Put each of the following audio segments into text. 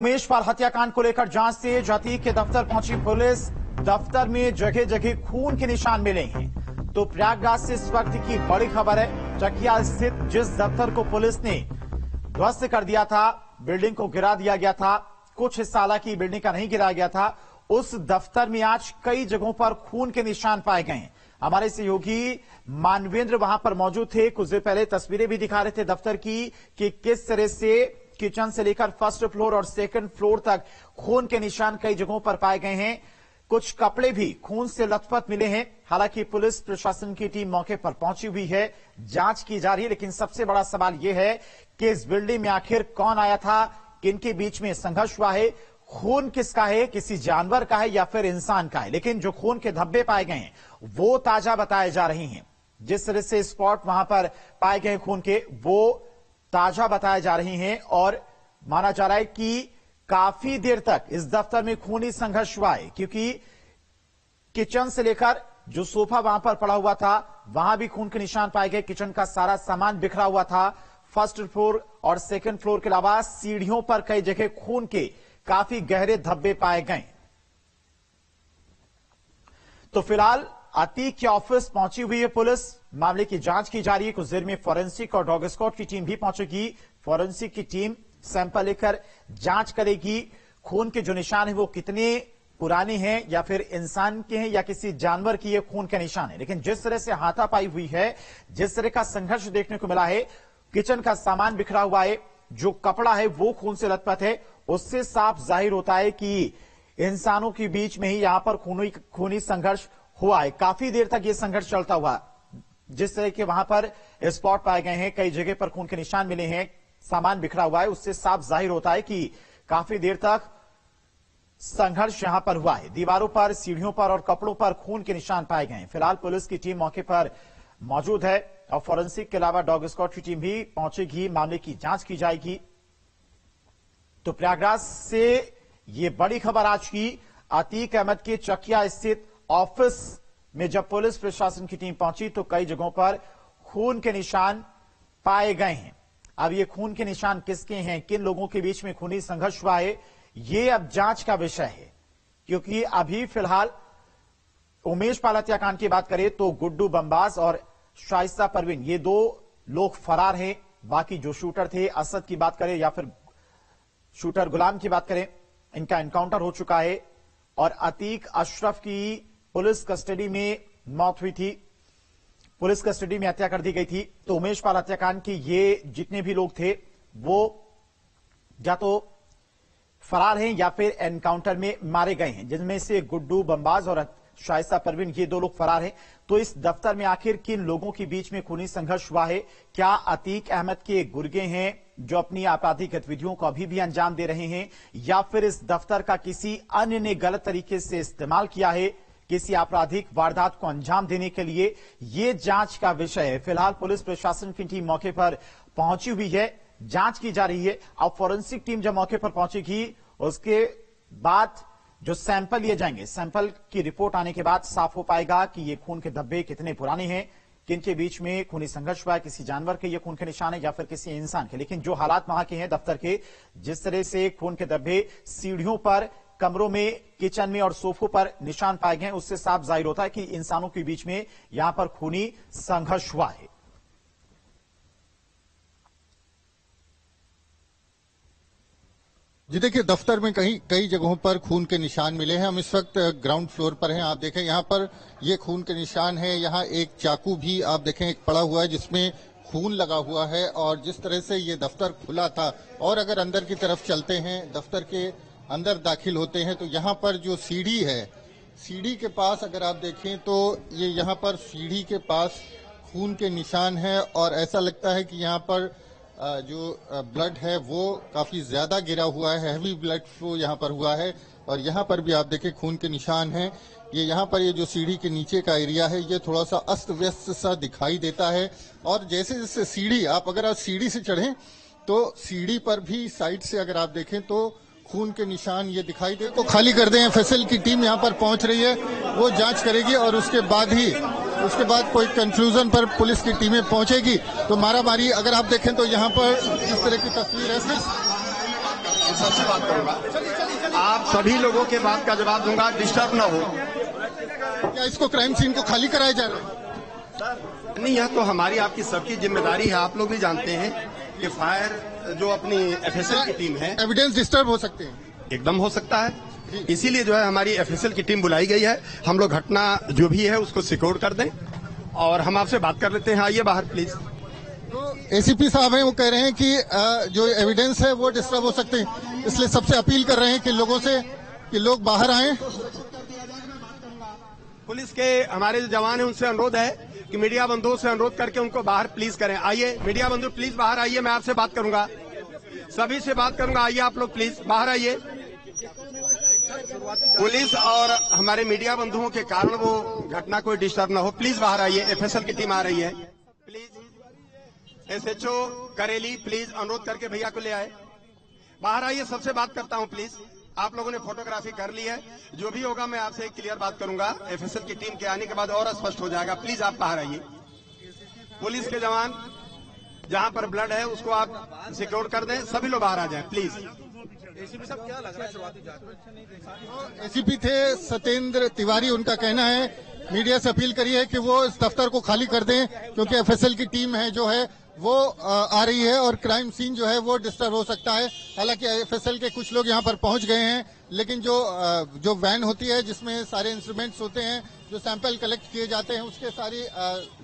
उमेश पाल हत्याकांड को लेकर जांच तेज। अतीक के दफ्तर पहुंची पुलिस। दफ्तर में जगह जगह खून के निशान मिले हैं। तो प्रयागराज से इस वक्त की बड़ी खबर है। चकिया स्थित जिस दफ्तर को पुलिस ने ध्वस्त कर दिया था, बिल्डिंग को गिरा दिया गया था, कुछ हिस्सा हालांकि बिल्डिंग का नहीं गिराया गया था, उस दफ्तर में आज कई जगहों पर खून के निशान पाए गए हैं। हमारे सहयोगी मानवेंद्र वहां पर मौजूद थे। कुछ देर पहले तस्वीरें भी दिखा रहे थे दफ्तर की कि किस तरह से किचन से लेकर फर्स्ट फ्लोर और सेकंड फ्लोर तक खून के निशान कई जगहों पर पाए गए हैं। कुछ कपड़े भी खून से लथपथ मिले हैं। हालांकि पुलिस प्रशासन की टीम मौके पर पहुंची हुई है, जांच की जा रही है। लेकिन सबसे बड़ा सवाल यह है कि इस बिल्डिंग में आखिर कौन आया था, किनके बीच में संघर्ष हुआ है, खून किसका है, किसी जानवर का है या फिर इंसान का है। लेकिन जो खून के धब्बे पाए गए हैं वो ताजा बताए जा रहे हैं। जिस तरह से स्पॉट वहां पर पाए गए खून के वो ताजा बताए जा रहे हैं और माना जा रहा है कि काफी देर तक इस दफ्तर में खूनी संघर्ष हुआ है, क्योंकि किचन से लेकर जो सोफा वहां पर पड़ा हुआ था वहां भी खून के निशान पाए गए। किचन का सारा सामान बिखरा हुआ था। फर्स्ट फ्लोर और सेकंड फ्लोर के अलावा सीढ़ियों पर कई जगह खून के काफी गहरे धब्बे पाए गए। तो फिलहाल अतीक के ऑफिस पहुंची हुई है पुलिस। मामले की जांच की जा रही है। कुछ देर में फोरेंसिक और डॉग स्क्वाड की टीम भी पहुंचेगी। फोरेंसिक की टीम सैंपल लेकर जांच करेगी खून के जो निशान है वो कितने पुराने हैं या फिर इंसान के हैं या किसी जानवर की ये खून के निशान है। लेकिन जिस तरह से हाथापाई हुई है, जिस तरह का संघर्ष देखने को मिला है, किचन का सामान बिखरा हुआ है, जो कपड़ा है वो खून से लथपथ है, उससे साफ जाहिर होता है कि इंसानों के बीच में ही यहां पर खूनी संघर्ष हुआ है। काफी देर तक यह संघर्ष चलता हुआ। जिस तरह के वहां पर स्पॉट पाए गए हैं, कई जगह पर खून के निशान मिले हैं, सामान बिखरा हुआ है, उससे साफ जाहिर होता है कि काफी देर तक संघर्ष यहां पर हुआ है। दीवारों पर, सीढ़ियों पर और कपड़ों पर खून के निशान पाए गए हैं। फिलहाल पुलिस की टीम मौके पर मौजूद है और फोरेंसिक के अलावा डॉग स्क्वाड की टीम भी पहुंचेगी। मामले की जांच की जाएगी। तो प्रयागराज से ये बड़ी खबर आज की। अतीक अहमद के चकिया स्थित ऑफिस में जब पुलिस प्रशासन की टीम पहुंची तो कई जगहों पर खून के निशान पाए गए हैं। अब ये खून के निशान किसके हैं, किन लोगों के बीच में खूनी संघर्ष हुआ है, ये अब जांच का विषय है। क्योंकि अभी फिलहाल उमेश पाल हत्याकांड की बात करें तो गुड्डू बमबाज और शाइस्ता परवीन ये दो लोग फरार हैं। बाकी जो शूटर थे, असद की बात करें या फिर शूटर गुलाम की बात करें, इनका एनकाउंटर हो चुका है। और अतीक अशरफ की पुलिस कस्टडी में मौत हुई थी, पुलिस कस्टडी में हत्या कर दी गई थी। तो उमेश पाल हत्याकांड के ये जितने भी लोग थे वो या तो फरार हैं या फिर एनकाउंटर में मारे गए हैं, जिनमें से गुड्डू बमबाज और शाइस्ता परवीन ये दो लोग फरार हैं। तो इस दफ्तर में आखिर किन लोगों के बीच में खूनी संघर्ष हुआ है? क्या अतीक अहमद के गुर्गे हैं जो अपनी आपराधिक गतिविधियों को अभी भी अंजाम दे रहे हैं, या फिर इस दफ्तर का किसी अन्य ने गलत तरीके से इस्तेमाल किया है किसी आपराधिक वारदात को अंजाम देने के लिए? ये जांच का विषय है। फिलहाल पुलिस प्रशासन की टीम मौके पर पहुंची हुई है, जांच की जा रही है। अब फोरेंसिक टीम जब मौके पर पहुंचेगी उसके बाद जो सैंपल लिए जाएंगे, सैंपल की रिपोर्ट आने के बाद साफ हो पाएगा कि ये खून के धब्बे कितने पुराने हैं, किनके बीच में खूनी संघर्ष हुआ है, किसी जानवर के ये खून के निशान है या फिर किसी इंसान के। लेकिन जो हालात वहां के हैं दफ्तर के, जिस तरह से खून के धब्बे सीढ़ियों पर, कमरों में, किचन में और सोफों पर निशान पाए गए, उससे साफ जाहिर होता है कि इंसानों के बीच में यहां पर खूनी संघर्ष हुआ है। जी देखिए, दफ्तर में कई जगहों पर खून के निशान मिले हैं। हम इस वक्त ग्राउंड फ्लोर पर हैं। आप देखें यहाँ पर ये खून के निशान है। यहाँ एक चाकू भी आप देखें एक पड़ा हुआ है जिसमें खून लगा हुआ है। और जिस तरह से ये दफ्तर खुला था और अगर अंदर की तरफ चलते हैं, दफ्तर के अंदर दाखिल होते हैं तो यहाँ पर जो सीढ़ी है, सीढ़ी के पास अगर आप देखें तो ये यहाँ पर सीढ़ी के पास खून के निशान है। और ऐसा लगता है कि यहाँ पर जो ब्लड है वो काफी ज्यादा गिरा हुआ है, हैवी ब्लड फ्लो यहाँ पर हुआ है। और यहाँ पर भी आप देखें खून के निशान हैं। ये यहाँ पर ये जो सीढ़ी के नीचे का एरिया है ये थोड़ा सा अस्त व्यस्त सा दिखाई देता है। और जैसे जैसे सीढ़ी अगर आप सीढ़ी से चढ़ें तो सीढ़ी पर भी साइड से अगर आप देखें तो खून के निशान ये दिखाई दे। तो खाली कर दें, एफएसएल की टीम यहाँ पर पहुंच रही है, वो जांच करेगी और उसके बाद कोई कंक्लूजन पर पुलिस की टीमें पहुंचेगी। तो मारामारी अगर आप देखें तो यहाँ पर इस तरह की तस्वीर है। सबसे बात करूंगा, आप सभी लोगों के बात का जवाब दूंगा, डिस्टर्ब ना हो। क्या इसको क्राइम सीन को खाली कराया जा रहा है? नहीं, यह तो हमारी आपकी सबकी जिम्मेदारी है। आप लोग भी जानते हैं कि फायर जो अपनी एफएसएल की टीम है, एविडेंस डिस्टर्ब हो सकते हैं। एकदम हो सकता है, इसीलिए जो है हमारी एफएसएल की टीम बुलाई गई है। हम लोग घटना जो भी है उसको सिक्योर कर दें और हम आपसे बात कर लेते हैं। आइए बाहर प्लीज। तो एसीपी साहब हैं, वो कह रहे हैं कि जो एविडेंस है वो डिस्टर्ब हो सकते हैं, इसलिए सबसे अपील कर रहे हैं कि लोगों से कि लोग बाहर आएं। पुलिस के हमारे जो जवान हैं उनसे अनुरोध है कि मीडिया बंधुओं से अनुरोध करके उनको बाहर प्लीज करें। आइए मीडिया बंधु प्लीज बाहर आइए, मैं आपसे बात करूंगा, सभी से बात करूंगा। आइए आप लोग प्लीज बाहर आइए। पुलिस और हमारे मीडिया बंधुओं के कारण वो घटना कोई डिस्टर्ब ना हो, प्लीज बाहर आइए। एफएसएल की टीम आ रही है, प्लीज। एसएचओ करेली प्लीज अनुरोध करके भैया को ले आए, बाहर आइए। सबसे बात करता हूं प्लीज। आप लोगों ने फोटोग्राफी कर ली है, जो भी होगा मैं आपसे एक क्लियर बात करूंगा। एफएसएल की टीम के आने के बाद और स्पष्ट हो जाएगा। प्लीज आप बाहर आइए। पुलिस के जवान जहां पर ब्लड है उसको आप सिक्योर कर दें, सभी लोग बाहर आ जाएं प्लीज। एसीपी साहब, क्या लग रहा है शुरुआती जांच? एसीपी थे सत्येंद्र तिवारी, उनका कहना है मीडिया से अपील करी है कि वो इस दफ्तर को खाली कर दें, क्योंकि एफएसएल की टीम है जो है वो आ रही है और क्राइम सीन जो है वो डिस्टर्ब हो सकता है। हालांकि एफएसएल के कुछ लोग यहां पर पहुंच गए हैं, लेकिन जो वैन होती है जिसमें सारे इंस्ट्रूमेंट्स होते हैं, जो सैंपल कलेक्ट किए जाते हैं, उसके सारी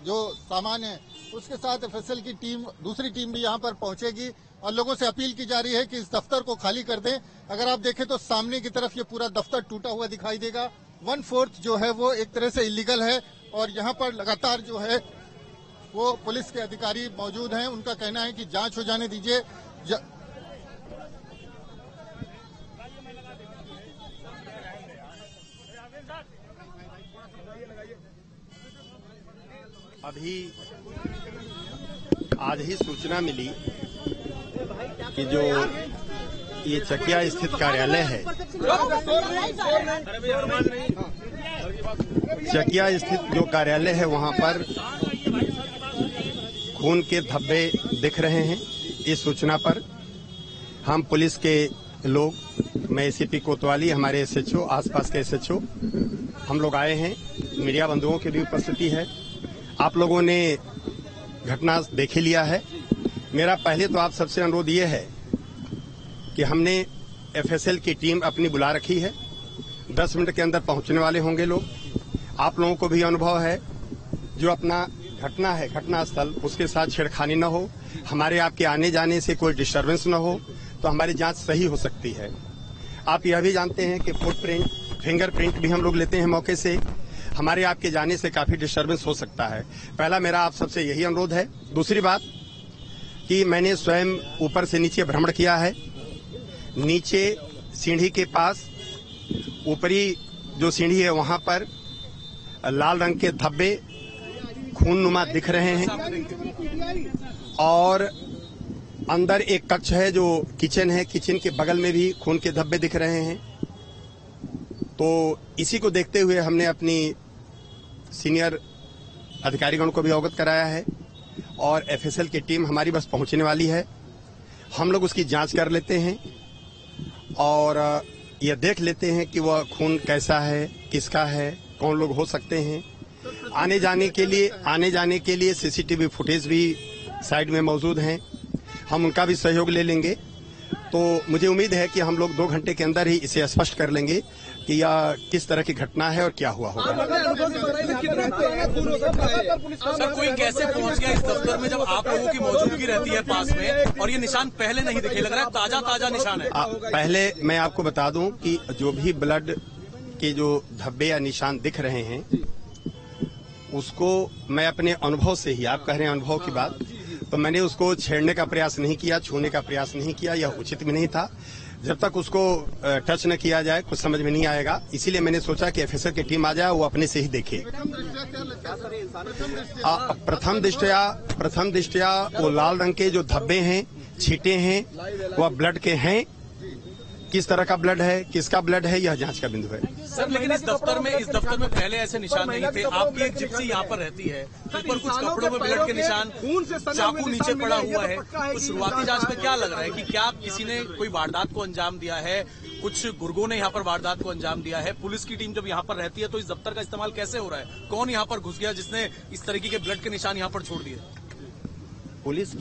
जो सामान है उसके साथ एफएसएल की टीम, दूसरी टीम भी यहां पर पहुंचेगी और लोगों से अपील की जा रही है कि इस दफ्तर को खाली कर दें। अगर आप देखें तो सामने की तरफ ये पूरा दफ्तर टूटा हुआ दिखाई देगा। 1/4 जो है वो एक तरह से इलीगल है और यहाँ पर लगातार जो है वो पुलिस के अधिकारी मौजूद हैं। उनका कहना है कि जांच हो जाने दीजिए। अभी आज ही सूचना मिली कि जो ये चकिया स्थित कार्यालय है, चकिया स्थित जो कार्यालय है वहां पर खून के धब्बे दिख रहे हैं। इस सूचना पर हम पुलिस के लोग, मैं एसीपी कोतवाली, हमारे एसएचओ, आसपास के एसएचओ, हम लोग आए हैं। मीडिया बंधुओं की भी उपस्थिति है। आप लोगों ने घटना देख लिया है। मेरा पहले तो आप सबसे अनुरोध ये है कि हमने एफएसएल की टीम अपनी बुला रखी है, 10 मिनट के अंदर पहुंचने वाले होंगे लोग। आप लोगों को भी अनुभव है, जो अपना घटना है, घटना स्थल, उसके साथ छेड़खानी न हो, हमारे आपके आने जाने से कोई डिस्टर्बेंस न हो, तो हमारी जांच सही हो सकती है। आप यह भी जानते हैं कि फुटप्रिंट, फिंगरप्रिंट भी हम लोग लेते हैं मौके से। हमारे आपके जाने से काफी डिस्टर्बेंस हो सकता है। पहला मेरा आप सबसे यही अनुरोध है। दूसरी बात कि मैंने स्वयं ऊपर से नीचे भ्रमण किया है। नीचे सीढ़ी के पास ऊपरी जो सीढ़ी है वहां पर लाल रंग के धब्बे खूननुमा दिख रहे हैं और अंदर एक कक्ष है जो किचन है, किचन के बगल में भी खून के धब्बे दिख रहे हैं। तो इसी को देखते हुए हमने अपनी सीनियर अधिकारीगण को भी अवगत कराया है और एफएसएल की टीम हमारी बस पहुंचने वाली है। हम लोग उसकी जांच कर लेते हैं और ये देख लेते हैं कि वह खून कैसा है, किसका है, कौन लोग हो सकते हैं। आने जाने के लिए सीसीटीवी फुटेज भी साइड में मौजूद हैं, हम उनका भी सहयोग ले लेंगे। तो मुझे उम्मीद है कि हम लोग 2 घंटे के अंदर ही इसे स्पष्ट कर लेंगे कि यह किस तरह की घटना है और क्या हुआ होगा। सर, कोई कैसे पहुंच गया इस दफ्तर में जब आप लोगों की मौजूदगी रहती है पास में, और ये निशान पहले नहीं दिखे, लग रहा है ताजा निशान है। पहले मैं आपको बता दूं कि जो भी ब्लड के जो धब्बे या निशान दिख रहे हैं उसको मैं अपने अनुभव से ही, आप कह रहे हैं अनुभव की बात, तो मैंने उसको छेड़ने का प्रयास नहीं किया, छूने का प्रयास नहीं किया, यह उचित भी नहीं था। जब तक उसको टच न किया जाए कुछ समझ में नहीं आएगा, इसीलिए मैंने सोचा कि एफएसएल की टीम आ जाए, वो अपने से ही देखे। प्रथम दृष्टया वो लाल रंग के जो धब्बे हैं, छींटे हैं, वह ब्लड के हैं। किस तरह का ब्लड है, किसका ब्लड है, यह जांच का बिंदु है। सर लेकिन इस दफ्तर में पहले ऐसे निशान नहीं थे। आपकी एक जिप्सी यहाँ पर रहती है, ऊपर कुछ कपड़ों में ब्लड के निशान, चाकू नीचे पड़ा हुआ है। तो शुरुआती जांच में क्या लग रहा है कि क्या किसी ने कोई वारदात को अंजाम दिया है, कुछ गुर्गों ने यहाँ पर वारदात को अंजाम दिया है? पुलिस की टीम जब यहाँ पर रहती है तो इस दफ्तर का इस्तेमाल कैसे हो रहा है? कौन यहाँ पर घुस गया जिसने इस तरीके के ब्लड के निशान यहाँ पर छोड़ दिए? पुलिस की